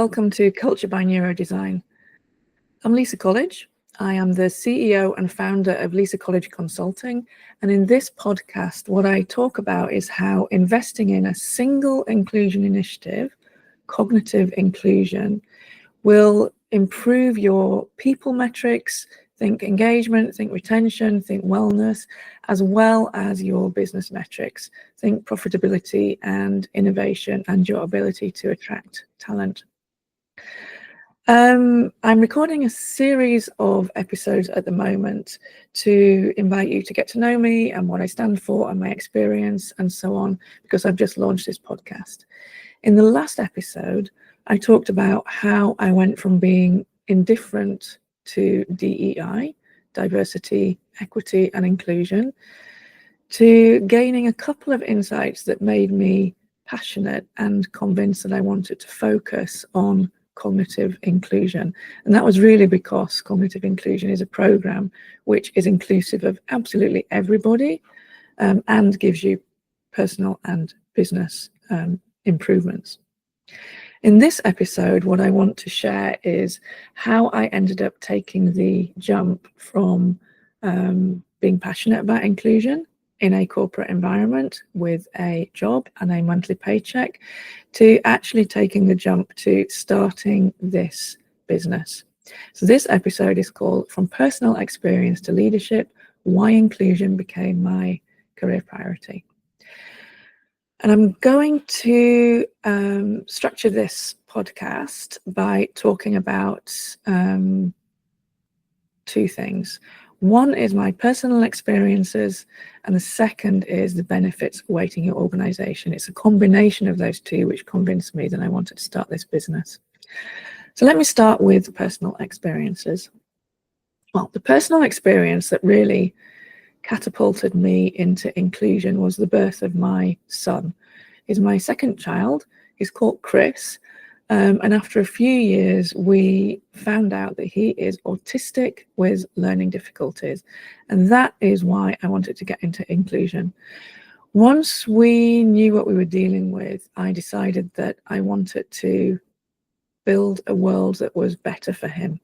welcome to Culture by Neurodesign. I'm Lisa College. I am the CEO and founder of Lisa College Consulting, and in this podcast, what I talk about is how investing in a single inclusion initiative, cognitive inclusion, will improve your people metrics, think engagement, think retention, think wellness, as well as your business metrics, think profitability and innovation and your ability to attract talent. I'm recording a series of episodes at the moment to invite you to get to know me and what I stand for and my experience and so on, because I've just launched this podcast. In the last episode, I talked about how I went from being indifferent to DEI, diversity, equity, and inclusion, to gaining a couple of insights that made me passionate and convinced that I wanted to focus on cognitive inclusion. And that was really because cognitive inclusion is a program which is inclusive of absolutely everybody and gives you personal and business improvements. In this episode, what I want to share is how I ended up taking the jump from being passionate about inclusion in a corporate environment with a job and a monthly paycheck to actually taking the jump to starting this business. So this episode is called From Personal Experience to Leadership, Why Inclusion Became My Career Priority. And I'm going to structure this podcast by talking about two things. One is my personal experiences, and the second is the benefits awaiting your organization. It's a combination of those two which convinced me that I wanted to start this business. So let me start with personal experiences. Well, the personal experience that really catapulted me into inclusion was the birth of my son. He's my second child. He's called Chris. And after a few years, we found out that he is autistic with learning difficulties. And that is why I wanted to get into inclusion. Once we knew what we were dealing with, I decided that I wanted to build a world that was better for him.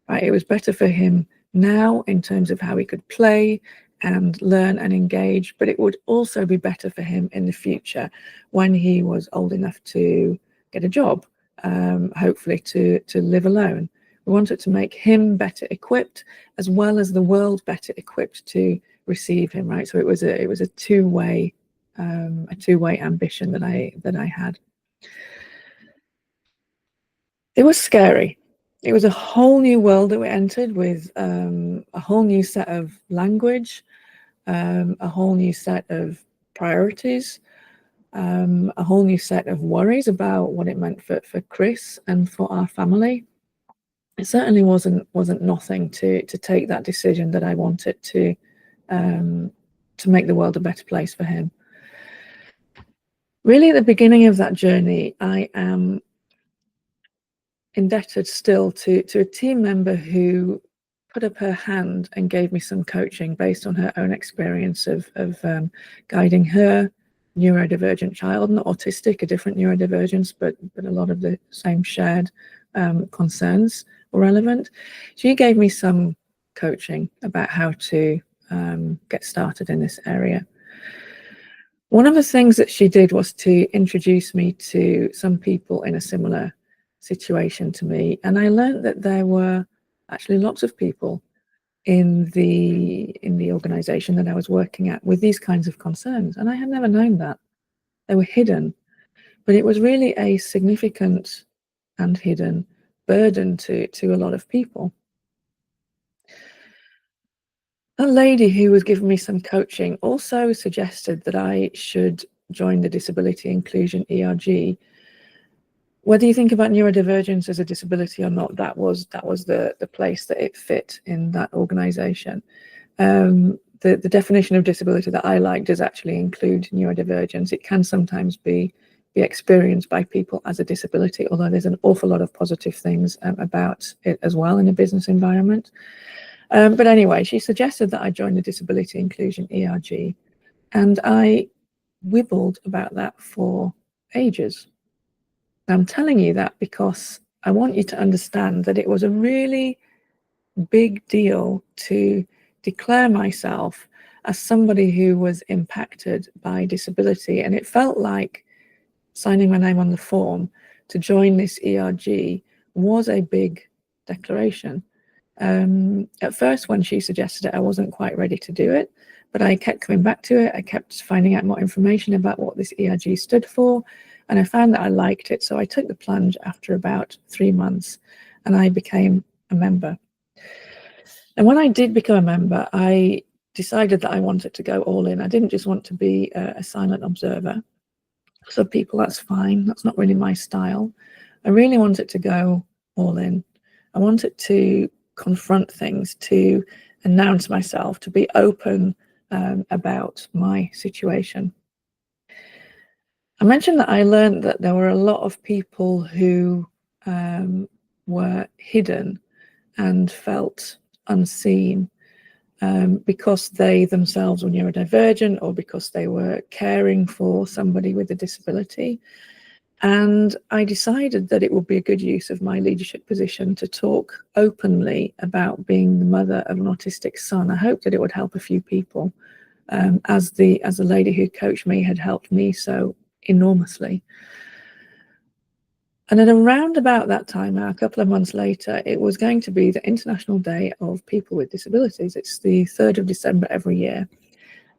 Right? It was better for him now in terms of how he could play and learn and engage, but it would also be better for him in the future when he was old enough to get a job. Hopefully to live alone. We wanted to make him better equipped, as well as the world better equipped to receive him. Right, so it was a two-way ambition that I had. It was scary. It was a whole new world that we entered with a whole new set of language, a whole new set of priorities. A whole new set of worries about what it meant for Chris and for our family. It certainly wasn't nothing to take that decision that I wanted to make the world a better place for him. Really, at the beginning of that journey, I am indebted still to a team member who put up her hand and gave me some coaching based on her own experience of guiding her neurodivergent child, not autistic, a different neurodivergence, but a lot of the same shared concerns were relevant. She gave me some coaching about how to get started in this area. One of the things that she did was to introduce me to some people in a similar situation to me, and I learned that there were actually lots of people in the organization that I was working at with these kinds of concerns, and I had never known that. They were hidden, but it was really a significant and hidden burden to a lot of people. A lady who was giving me some coaching also suggested that I should join the Disability Inclusion ERG. Whether you think about neurodivergence as a disability or not, that was the place that it fit in that organization. The definition of disability that I like does actually include neurodivergence. It can sometimes be experienced by people as a disability, although there's an awful lot of positive things about it as well in a business environment. But anyway, she suggested that I join the Disability Inclusion ERG, and I wibbled about that for ages. I'm telling you that because I want you to understand that it was a really big deal to declare myself as somebody who was impacted by disability. And it felt like signing my name on the form to join this ERG was a big declaration. At first, when she suggested it, I wasn't quite ready to do it, but I kept coming back to it. I kept finding out more information about what this ERG stood for, and I found that I liked it. So I took the plunge after about 3 months, and I became a member. And when I did become a member, I decided that I wanted to go all in. I didn't just want to be a silent observer. So people, that's fine. That's not really my style. I really wanted to go all in. I wanted to confront things, to announce myself, to be open about my situation. I mentioned that I learned that there were a lot of people who were hidden and felt unseen because they themselves were neurodivergent or because they were caring for somebody with a disability. And I decided that it would be a good use of my leadership position to talk openly about being the mother of an autistic son. I hope that it would help a few people, as the lady who coached me had helped me so enormously. And at around about that time, a couple of months later, it was going to be the International Day of People with Disabilities. It's the 3rd of December every year.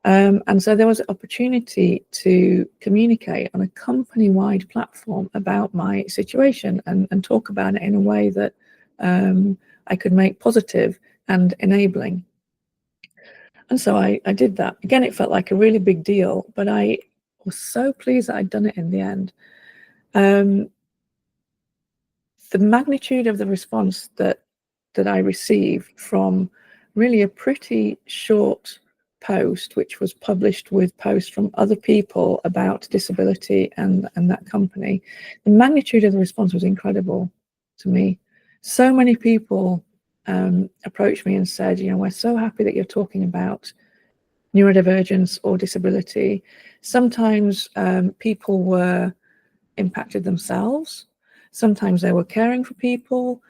And so there was an opportunity to communicate on a company-wide platform about my situation and talk about it in a way that I could make positive and enabling. And so I did that. Again, it felt like a really big deal, but I was so pleased that I'd done it in the end. The magnitude of the response that I received from really a pretty short post, which was published with posts from other people about disability and that company, the magnitude of the response was incredible to me. So many people approached me and said, you know, we're so happy that you're talking about neurodivergence or disability. Sometimes people were impacted themselves. Sometimes they were caring for people.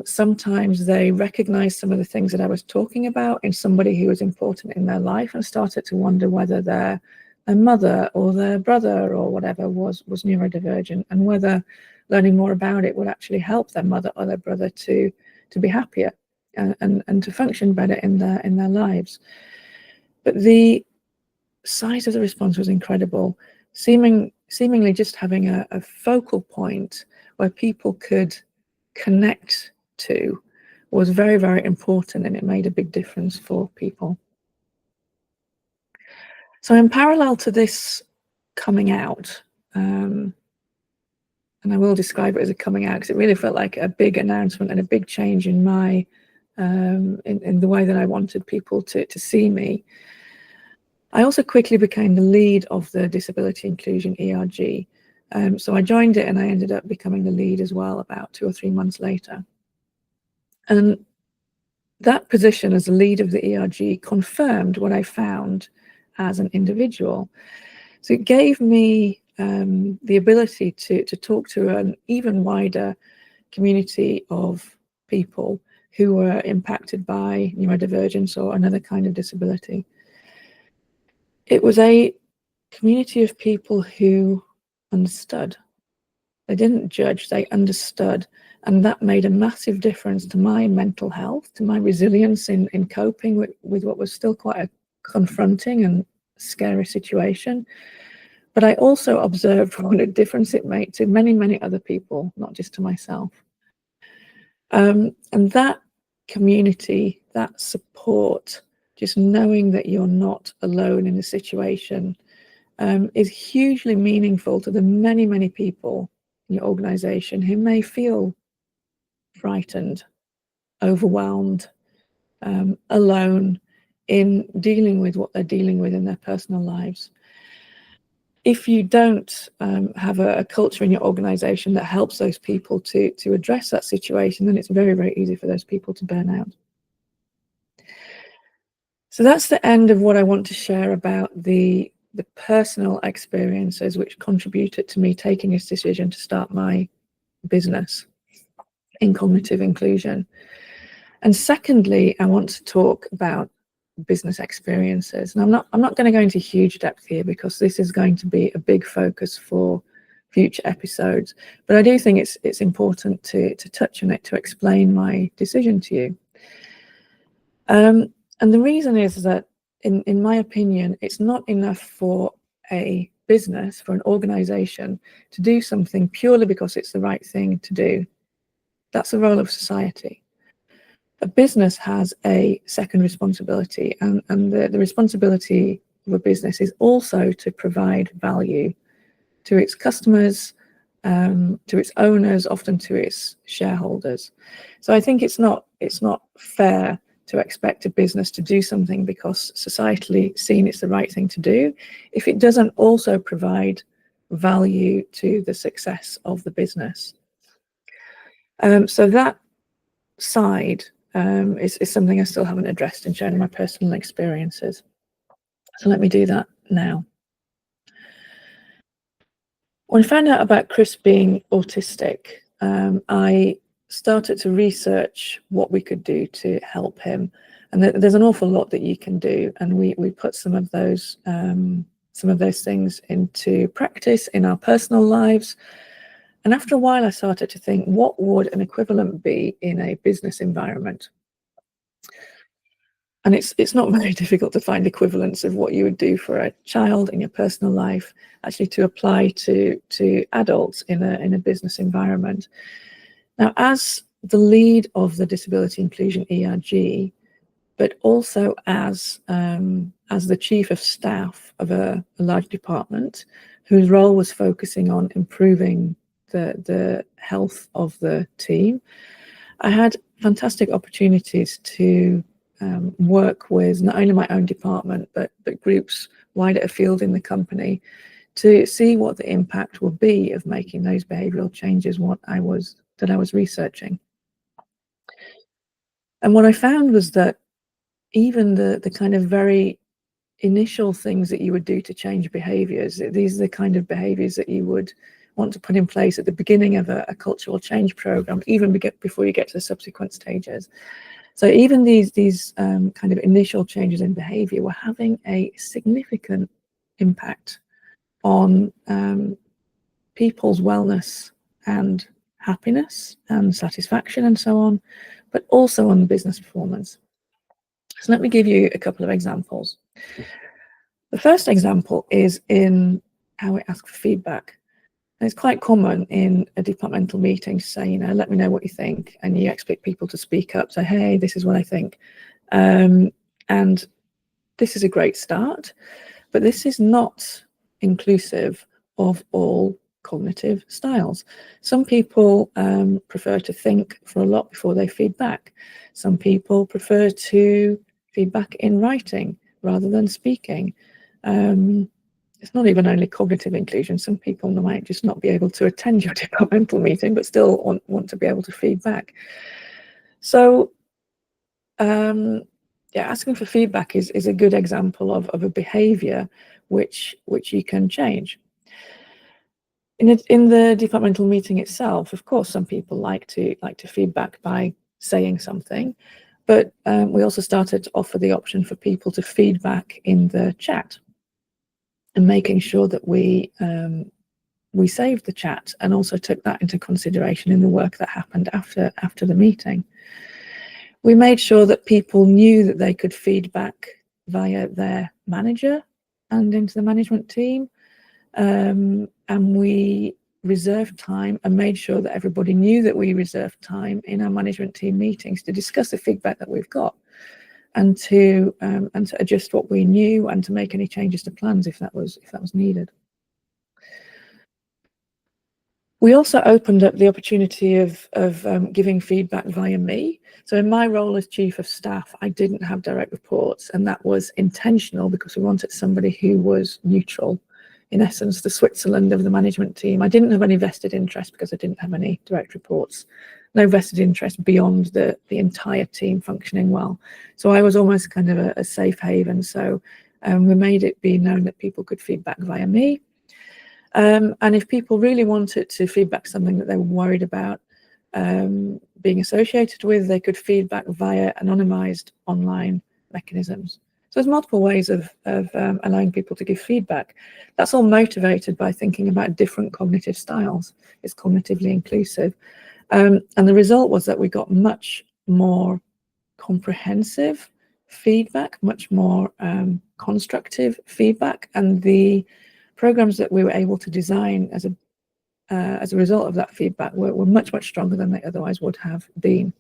Sometimes they recognized some of the things that I was talking about in somebody who was important in their life and started to wonder whether their mother or their brother or whatever was neurodivergent, and whether learning more about it would actually help their mother or their brother to be happier and to function better in their lives. But the size of the response was incredible, seemingly just having a focal point where people could connect to was very, very important, and it made a big difference for people. So in parallel to this coming out, and I will describe it as a coming out because it really felt like a big announcement and a big change in my in the way that I wanted people to see me. I also quickly became the lead of the Disability Inclusion ERG. So I joined it and I ended up becoming the lead as well about 2 or 3 months later. And that position as the lead of the ERG confirmed what I found as an individual. So it gave me the ability to talk to an even wider community of people who were impacted by neurodivergence or another kind of disability. It was a community of people who understood. They didn't judge, they understood. And that made a massive difference to my mental health, to my resilience in coping with what was still quite a confronting and scary situation. But I also observed what a difference it made to many, many other people, not just to myself. And that community, that support, just knowing that you're not alone in the situation, is hugely meaningful to the many, many people in your organization who may feel frightened, overwhelmed, alone in dealing with what they're dealing with in their personal lives. If you don't have a culture in your organization that helps those people to address that situation, then it's very, very easy for those people to burn out. So that's the end of what I want to share about the personal experiences which contributed to me taking this decision to start my business. in cognitive inclusion. And secondly, I want to talk about business experiences. And I'm not going to go into huge depth here because this is going to be a big focus for future episodes. But I do think it's important to touch on it, to explain my decision to you. And the reason is that, in my opinion, it's not enough for a business, for an organization, to do something purely because it's the right thing to do. That's the role of society. A business has a second responsibility, and the responsibility of a business is also to provide value to its customers, to its owners, often to its shareholders. So I think it's not fair to expect a business to do something because societally seen it's the right thing to do if it doesn't also provide value to the success of the business. So that side is something I still haven't addressed in sharing my personal experiences. So let me do that now. When I found out about Chris being autistic, I started to research what we could do to help him. And there's an awful lot that you can do, and we put some of those things into practice in our personal lives. And after a while, I started to think, what would an equivalent be in a business environment? And it's not very difficult to find equivalents of what you would do for a child in your personal life, actually to apply to adults in a business environment. Now, as the lead of the Disability Inclusion ERG, but also as the chief of staff of a large department whose role was focusing on improving the health of the team, I had fantastic opportunities to work with not only my own department, but groups wider afield in the company to see what the impact will be of making those behavioural changes that I was researching. And what I found was that even the kind of very initial things that you would do to change behaviours, these are the kind of behaviours that you would want to put in place at the beginning of a cultural change programme, even before you get to the subsequent stages. So even these kind of initial changes in behaviour were having a significant impact on people's wellness and happiness and satisfaction and so on, but also on business performance. So let me give you a couple of examples. The first example is in how we ask for feedback. And it's quite common in a departmental meeting to say, let me know what you think, and you expect people to speak up, say, hey, this is what I think. And this is a great start, but this is not inclusive of all cognitive styles. Some people prefer to think for a lot before they feedback. Some people prefer to feedback in writing rather than speaking. It's not even only cognitive inclusion. Some people might just not be able to attend your departmental meeting, but still want to be able to feedback. So, asking for feedback is a good example of a behaviour which you can change. In the departmental meeting itself, of course, some people like to feedback by saying something, but we also started to offer the option for people to feedback in the chat, and making sure that we saved the chat and also took that into consideration in the work that happened after the meeting. We made sure that people knew that they could feedback via their manager and into the management team, and we reserved time and made sure that everybody knew that we reserved time in our management team meetings to discuss the feedback that we've got, and to adjust what we knew and to make any changes to plans if that was needed. We also opened up the opportunity of giving feedback via me. So in my role as chief of staff, I didn't have direct reports, and that was intentional because we wanted somebody who was neutral, in essence, the Switzerland of the management team. I didn't have any vested interest because I didn't have any direct reports. No vested interest beyond the entire team functioning well. So I was almost kind of a safe haven. So we made it be known that people could feedback via me. And if people really wanted to feedback something that they were worried about, being associated with. They could feedback via anonymized online mechanisms. So there's multiple ways of allowing people to give feedback. That's all motivated by thinking about different cognitive styles. It's cognitively inclusive. And the result was that we got much more comprehensive feedback, much more constructive feedback, and the programs that we were able to design as a result of that feedback were much, much stronger than they otherwise would have been.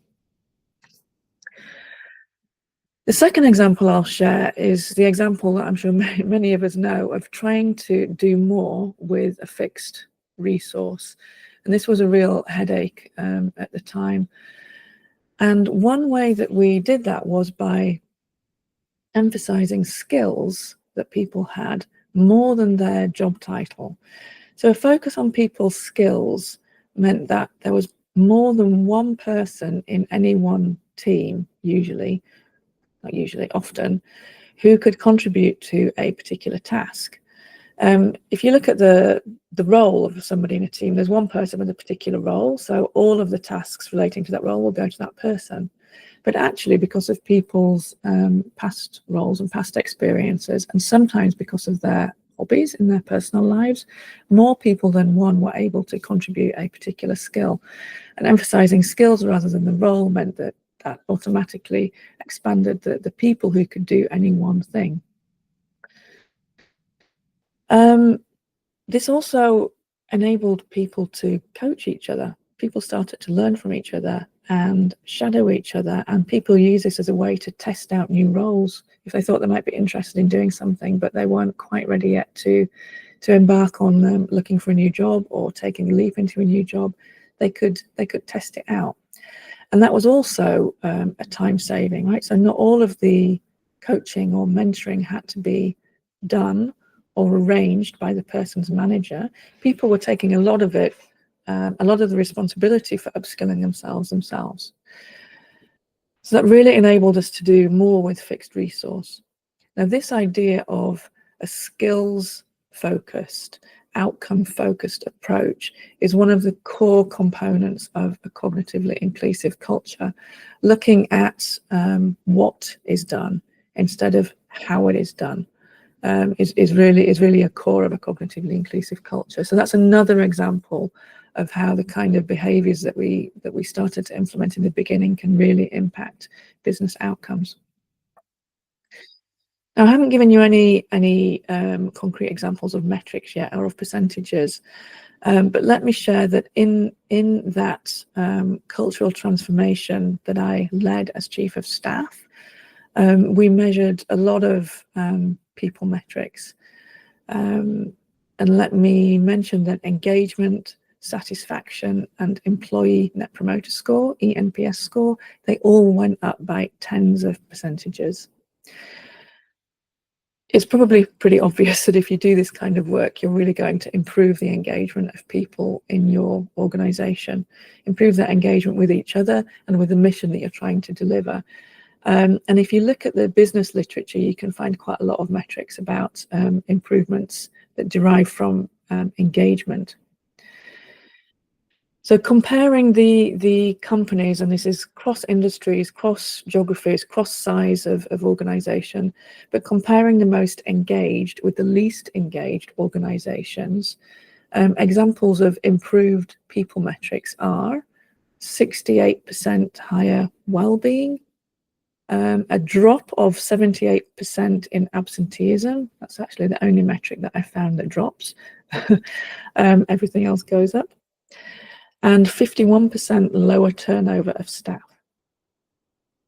The second example I'll share is the example that I'm sure many of us know of trying to do more with a fixed resource. And this was a real headache at the time. And one way that we did that was by emphasizing skills that people had more than their job title. So a focus on people's skills meant that there was more than one person in any one team, often, who could contribute to a particular task. If you look at the role of somebody in a team, there's one person with a particular role, so all of the tasks relating to that role will go to that person. But actually, because of people's past roles and past experiences, and sometimes because of their hobbies in their personal lives, more people than one were able to contribute a particular skill. And emphasizing skills rather than the role meant that automatically expanded the people who could do any one thing. This also enabled people to coach each other. People started to learn from each other and shadow each other, and people use this as a way to test out new roles. If they thought they might be interested in doing something, but they weren't quite ready yet to embark on looking for a new job or taking a leap into a new job, they could test it out. And that was also a time saving, right? So not all of the coaching or mentoring had to be done or arranged by the person's manager. People were taking a lot of it, a lot of the responsibility for upskilling themselves. So that really enabled us to do more with fixed resource. Now, this idea of a skills-focused, outcome-focused approach is one of the core components of a cognitively inclusive culture, looking at what is done instead of how it is done. Is really a core of a cognitively inclusive culture. So that's another example of how the kind of behaviors that we started to implement in the beginning can really impact business outcomes. Now, I haven't given you any concrete examples of metrics yet or of percentages, but let me share that in that cultural transformation that I led as Chief of Staff, we measured a lot of people metrics. And let me mention that engagement, satisfaction, and employee net promoter score, ENPS score, they all went up by tens of percentages. It's probably pretty obvious that if you do this kind of work, you're really going to improve the engagement of people in your organization, improve that engagement with each other and with the mission that you're trying to deliver. And if you look at the business literature, you can find quite a lot of metrics about improvements that derive from engagement. So comparing the companies, and this is cross industries, cross geographies, cross size of organization, but comparing the most engaged with the least engaged organizations, examples of improved people metrics are 68% higher well-being, a drop of 78% in absenteeism. That's actually the only metric that I found that drops. Everything else goes up. And 51% lower turnover of staff.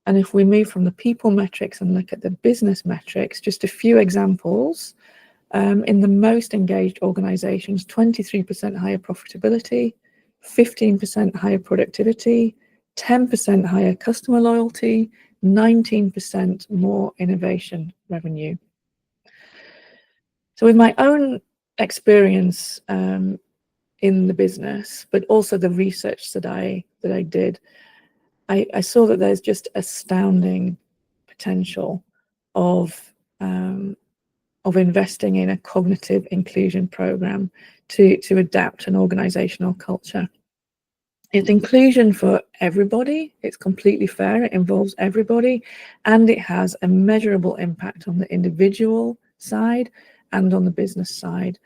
And if we move from the people metrics and look at the business metrics, just a few examples. In the most engaged organizations, 23% higher profitability, 15% higher productivity, 10% higher customer loyalty, 19% more innovation revenue. So with my own experience in the business, but also the research that I did, I saw that there's just astounding potential of investing in a cognitive inclusion program to adapt an organizational culture. It's inclusion for everybody. It's completely fair. It involves everybody, and it has a measurable impact on the individual side and on the business side.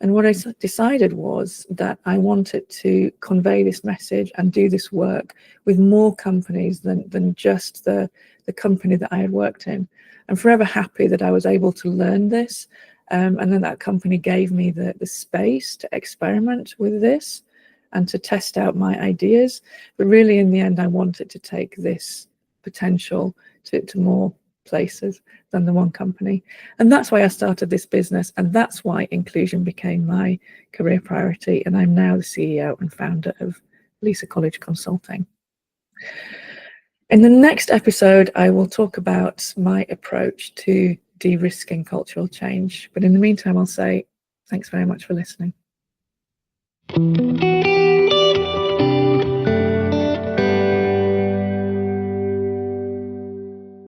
And what I decided was that I wanted to convey this message and do this work with more companies than just the company that I had worked in. I'm forever happy that I was able to learn this. And then that company gave me the space to experiment with this and to test out my ideas. But really, in the end, I wanted to take this potential to more places than the one company. And that's why I started this business. And that's why inclusion became my career priority. And I'm now the CEO and founder of Lisa College Consulting. In the next episode, I will talk about my approach to de-risking cultural change. But in the meantime, I'll say thanks very much for listening.